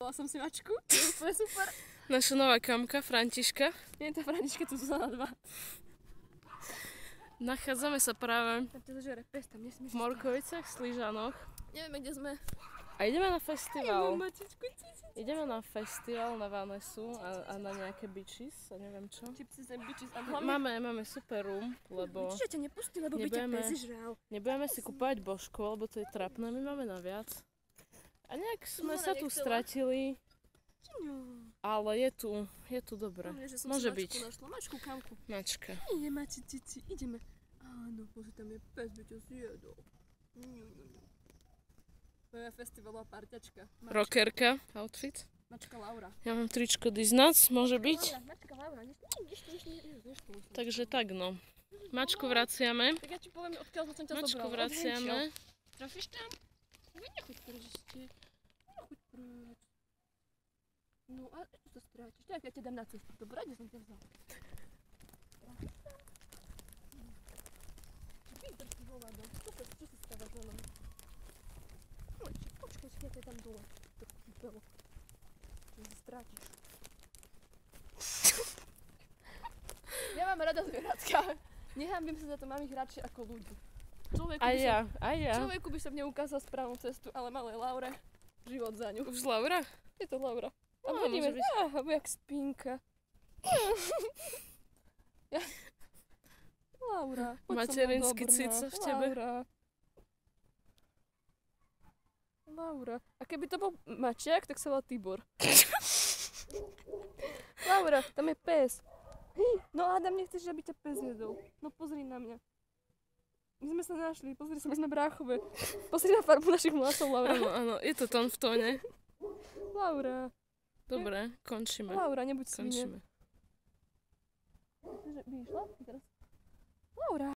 Bola som si mačku, to je úplne super. Naša nová kamka, Františka. Nie je to Františka, tu sú na dva. Nachádzame sa práve v Morkoviciach, Sližanoch. Nevieme, kde sme. A ideme na festival. Mačičku, Ideme na festival na Vanesu a na nejaké beaches a neviem čo. Chipsy and beaches a Máme super room, lebo Vidíš, ťa nepustí, lebo by ťa pes žral. nebudeme si kúpovať božku, lebo to je trapné, my máme na viac. A nejak sme sa tu stratili, ale je tu dobre. Môže byť. Mačku, kamku. Mačka. Nie, mačičici, ideme. Áno, bože, tam je pes, by ťa zjedol. To je festivalová parťačka. Rockerka, outfit. Mačka Laura. Ja mám tričko Disnac, môže byť. Mačka Laura, Takže tak no. Mačku vraciame. Tak ja ti poviem, odkiaľ som ťa Mačku zobrala. vraciame. Trafíš tam? Nechoď preč ešte. Nechoď preč. No a čo to strátiš? Tak ja ťa dám na cestu. Dobre, kde som ťa vzal? Vydrž ty hovado. Čo si stávaš na nohu? Počkaj, ja ťa dám dole. To kúpelo. Čo si strátiš? Ja mám rada zvieratka. Nehámbim sa za to, mám ich radšej ako ľudí. Aj ja. Človeku by som neukázal správnu cestu, ale malej Laure, život za ňu. Už Laura? Je to Laura. A No, budeme, môže byť. jak spínka. Laura, poď Materinský so mnou, cit sa v tebe. Laura. A keby to bol mačiak, tak sa volá Tibor. Laura, tam je pes. No Adam, nechceš, aby ťa pes jedol. No pozri na mňa. My sme sa našli, pozri sa, my sme bráchové. Pozri na farbu našich vlasov, Laura. Áno, je to tón v tóne. Laura. Dobre, končíme. Laura, nebuď svine. Končíme. Že by išla teraz? Laura.